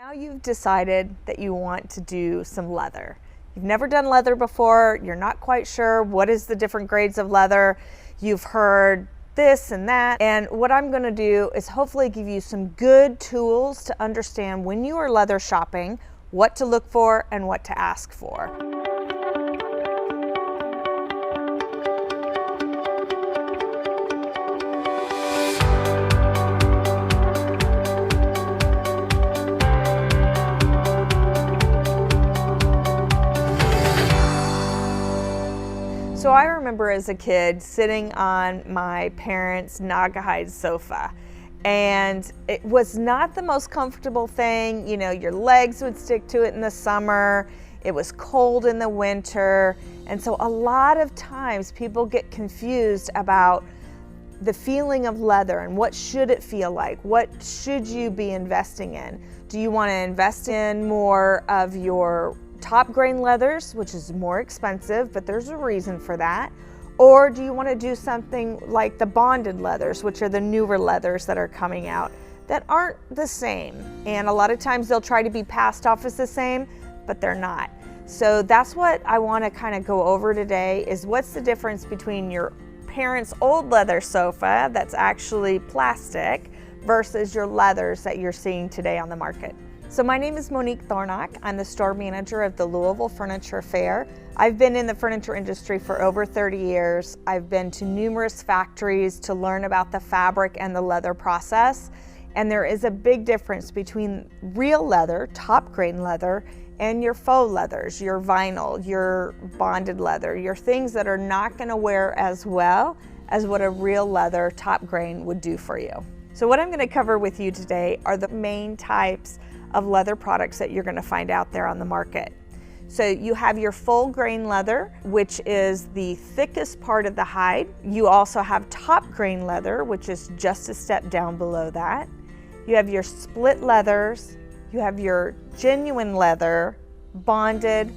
Now you've decided that you want to do some leather. You've never done leather before, you're not quite sure what is the different grades of leather. You've heard this and that, and what I'm going to do is hopefully give you some good tools to understand when you are leather shopping, what to look for and what to ask for. So I remember as a kid sitting on my parents' Naugahyde sofa, and it was not the most comfortable thing. You know, your legs would stick to it in the summer, it was cold in the winter, and so a lot of times people get confused about the feeling of leather and what should it feel like, what should you be investing in. Do you want to invest in more of your top grain leathers, which is more expensive, but there's a reason for that? Or do you want to do something like the bonded leathers, which are the newer leathers that are coming out that aren't the same? And a lot of times they'll try to be passed off as the same, but they're not. So that's what I want to kind of go over today, is what's the difference between your parents' old leather sofa that's actually plastic versus your leathers that you're seeing today on the market. So my name is Monique Thornock. I'm the store manager of the Louisville Furniture Fair. I've been in the furniture industry for over 30 years. I've been to numerous factories to learn about the fabric and the leather process. And there is a big difference between real leather, top grain leather, and your faux leathers, your vinyl, your bonded leather, your things that are not going to wear as well as what a real leather top grain would do for you. So what I'm going to cover with you today are the main types of leather products that you're going to find out there on the market. So you have your full grain leather, which is the thickest part of the hide. You also have top grain leather, which is just a step down below that. You have your split leathers, you have your genuine leather, bonded,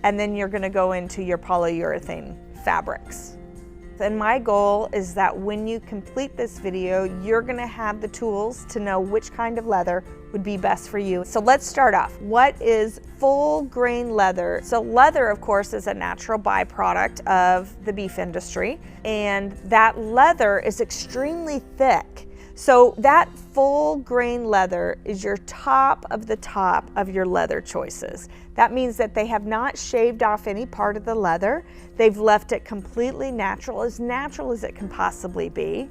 and then you're going to go into your polyurethane fabrics. And my goal is that when you complete this video, you're going to have the tools to know which kind of leather would be best for you. So let's start off. What is full grain leather? So leather, of course, is a natural byproduct of the beef industry, and that leather is extremely thick. So that full grain leather is your top of your leather choices. That means that they have not shaved off any part of the leather. They've left it completely natural as it can possibly be.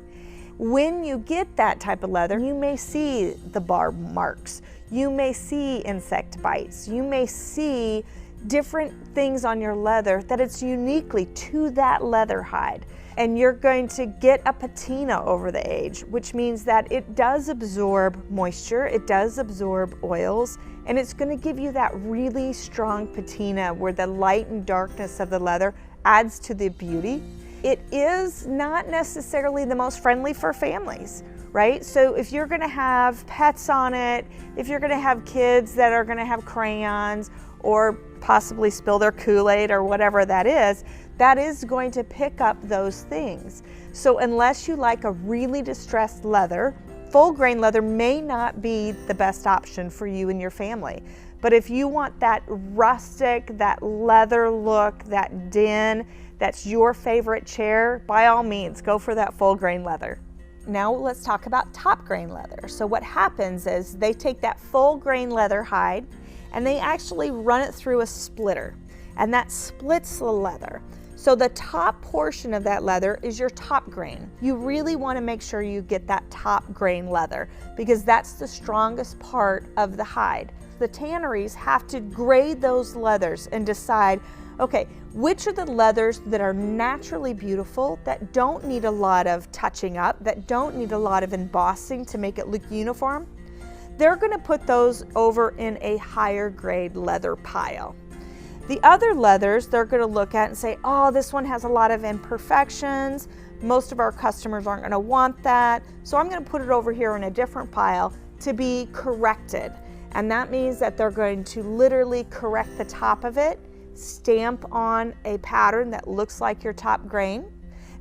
When you get that type of leather, you may see the barb marks, you may see insect bites, you may see different things on your leather that it's uniquely to that leather hide. And you're going to get a patina over the age, which means that it does absorb moisture, it does absorb oils, and it's going to give you that really strong patina where the light and darkness of the leather adds to the beauty. It is not necessarily the most friendly for families, right? So if you're going to have pets on it, if you're going to have kids that are going to have crayons or possibly spill their Kool-Aid or whatever that is going to pick up those things. So unless you like a really distressed leather, full grain leather may not be the best option for you and your family. But if you want that rustic, that leather look, that din, that's your favorite chair, by all means, go for that full grain leather. Now let's talk about top grain leather. So what happens is they take that full grain leather hide and they actually run it through a splitter, and that splits the leather. So the top portion of that leather is your top grain. You really want to make sure you get that top grain leather because that's the strongest part of the hide. The tanneries have to grade those leathers and decide, okay, which are the leathers that are naturally beautiful, that don't need a lot of touching up, that don't need a lot of embossing to make it look uniform. They're going to put those over in a higher grade leather pile. The other leathers they're going to look at and say, oh, this one has a lot of imperfections. Most of our customers aren't going to want that. So I'm going to put it over here in a different pile to be corrected. And that means that they're going to literally correct the top of it, stamp on a pattern that looks like your top grain.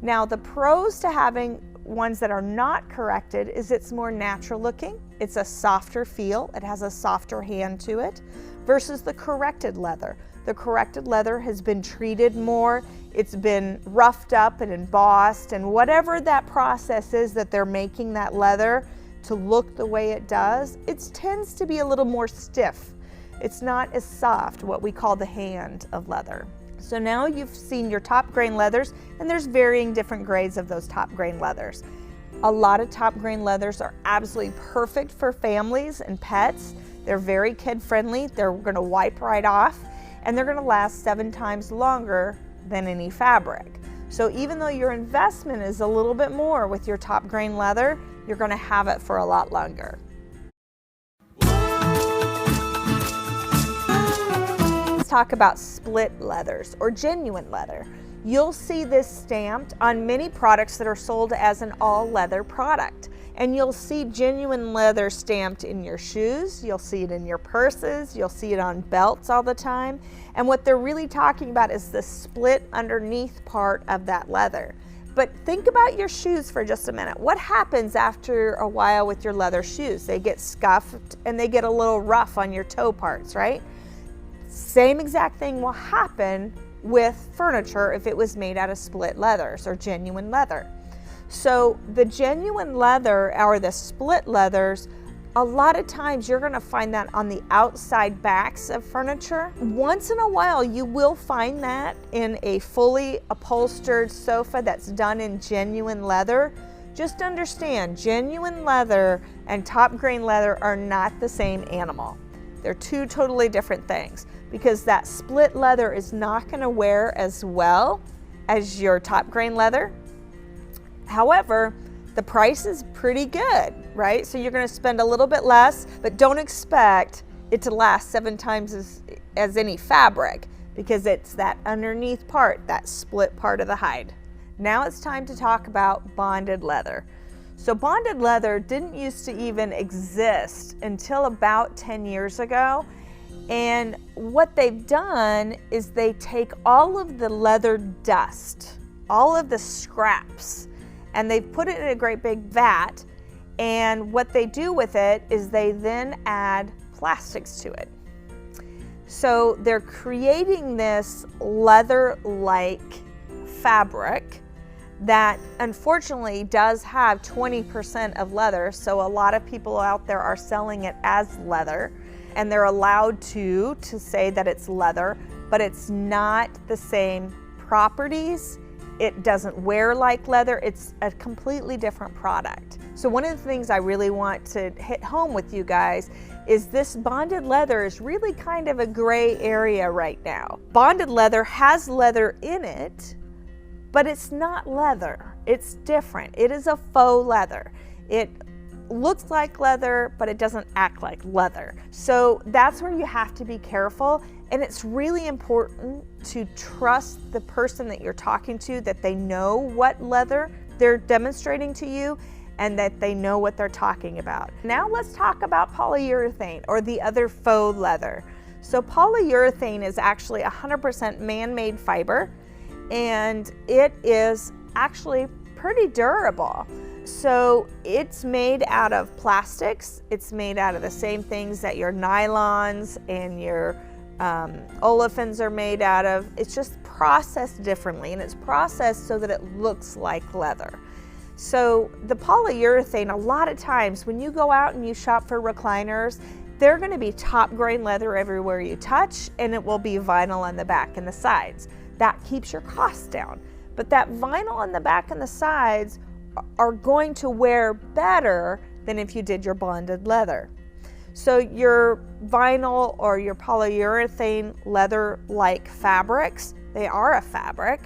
Now, the pros to having ones that are not corrected is it's more natural looking. It's a softer feel. It has a softer hand to it versus the corrected leather. The corrected leather has been treated more. It's been roughed up and embossed, and whatever that process is that they're making that leather to look the way it does, it tends to be a little more stiff. It's not as soft, what we call the hand of leather. So now you've seen your top grain leathers, and there's varying different grades of those top grain leathers. A lot of top grain leathers are absolutely perfect for families and pets. They're very kid friendly. They're going to wipe right off, and they're going to last 7 times longer than any fabric. So even though your investment is a little bit more with your top grain leather, you're going to have it for a lot longer. Let's talk about split leathers or genuine leather. You'll see this stamped on many products that are sold as an all leather product. And you'll see genuine leather stamped in your shoes, you'll see it in your purses, you'll see it on belts all the time. And what they're really talking about is the split underneath part of that leather. But think about your shoes for just a minute. What happens after a while with your leather shoes? They get scuffed and they get a little rough on your toe parts, right? Same exact thing will happen with furniture if it was made out of split leathers or genuine leather. So the genuine leather or the split leathers, a lot of times you're going to find that on the outside backs of furniture. Once in a while you will find that in a fully upholstered sofa that's done in genuine leather. Just understand, genuine leather and top grain leather are not the same animal. They're two totally different things, because that split leather is not going to wear as well as your top grain leather. However, the price is pretty good, right? So you're going to spend a little bit less, but don't expect it to last 7 times as any fabric, because it's that underneath part, that split part of the hide. Now it's time to talk about bonded leather. So bonded leather didn't used to even exist until about 10 years ago. And what they've done is they take all of the leather dust, all of the scraps, and they put it in a great big vat, and what they do with it is they then add plastics to it. So they're creating this leather-like fabric that unfortunately does have 20% of leather, so a lot of people out there are selling it as leather, and they're allowed to say that it's leather, but it's not the same properties. It doesn't wear like leather. It's a completely different product. So one of the things I really want to hit home with you guys is this bonded leather is really kind of a gray area right now. Bonded leather has leather in it, but it's not leather. It's different. It is a faux leather. It looks like leather, but it doesn't act like leather. So that's where you have to be careful. And it's really important to trust the person that you're talking to, that they know what leather they're demonstrating to you and that they know what they're talking about. Now let's talk about polyurethane, or the other faux leather. So polyurethane is actually 100% man-made fiber, and it is actually pretty durable. So it's made out of plastics. It's made out of the same things that your nylons and your olefins are made out of. It's just processed differently, and it's processed so that it looks like leather. So the polyurethane, a lot of times when you go out and you shop for recliners, they're going to be top grain leather everywhere you touch, and it will be vinyl on the back and the sides. That keeps your costs down. But that vinyl on the back and the sides are going to wear better than if you did your bonded leather. So your vinyl or your polyurethane leather-like fabrics, they are a fabric,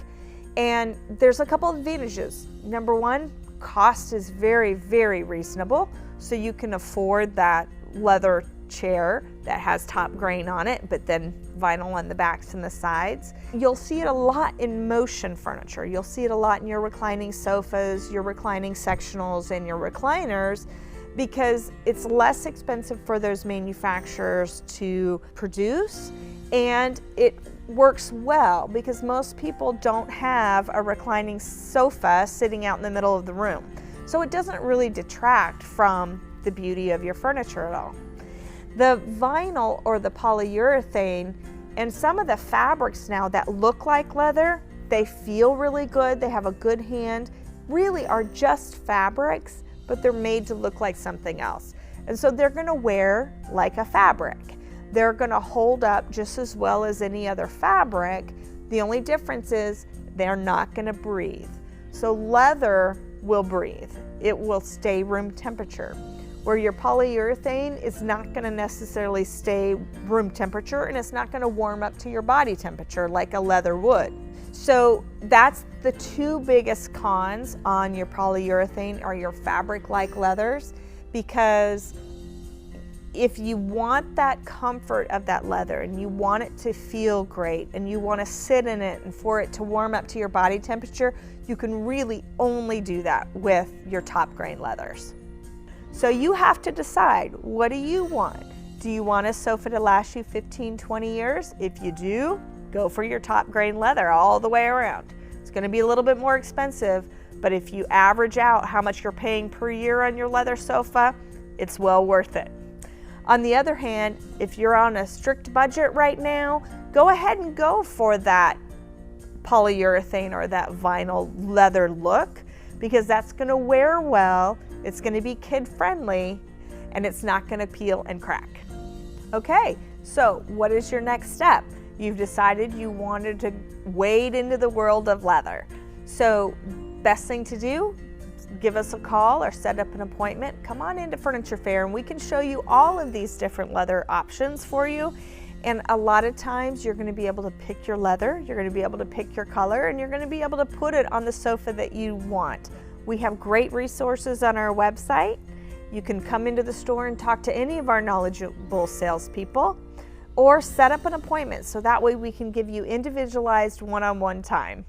and there's a couple of advantages. Number one, cost is very, very reasonable, so you can afford that leather chair that has top grain on it, but then vinyl on the backs and the sides. You'll see it a lot in motion furniture. You'll see it a lot in your reclining sofas, your reclining sectionals, and your recliners, because it's less expensive for those manufacturers to produce, and it works well because most people don't have a reclining sofa sitting out in the middle of the room. So it doesn't really detract from the beauty of your furniture at all. The vinyl or the polyurethane and some of the fabrics now that look like leather, they feel really good, they have a good hand, really are just fabrics, but they're made to look like something else. And so they're gonna wear like a fabric. They're gonna hold up just as well as any other fabric. The only difference is they're not gonna breathe. So leather will breathe. It will stay room temperature. Where your polyurethane is not gonna necessarily stay room temperature, and it's not gonna warm up to your body temperature like a leather would. So that's the two biggest cons on your polyurethane or your fabric-like leathers, because if you want that comfort of that leather and you want it to feel great and you want to sit in it and for it to warm up to your body temperature, you can really only do that with your top grain leathers. So you have to decide, what do you want? Do you want a sofa to last you 15, 20 years? If you do, go for your top grain leather all the way around. It's going to be a little bit more expensive, but if you average out how much you're paying per year on your leather sofa, it's well worth it. On the other hand, if you're on a strict budget right now, go ahead and go for that polyurethane or that vinyl leather look, because that's going to wear well, it's going to be kid friendly, and it's not going to peel and crack. Okay, so what is your next step? You've decided you wanted to wade into the world of leather. So best thing to do, give us a call or set up an appointment. Come on into Furniture Fair and we can show you all of these different leather options for you. And a lot of times you're going to be able to pick your leather, you're going to be able to pick your color, and you're going to be able to put it on the sofa that you want. We have great resources on our website. You can come into the store and talk to any of our knowledgeable salespeople, or set up an appointment so that way we can give you individualized one-on-one time.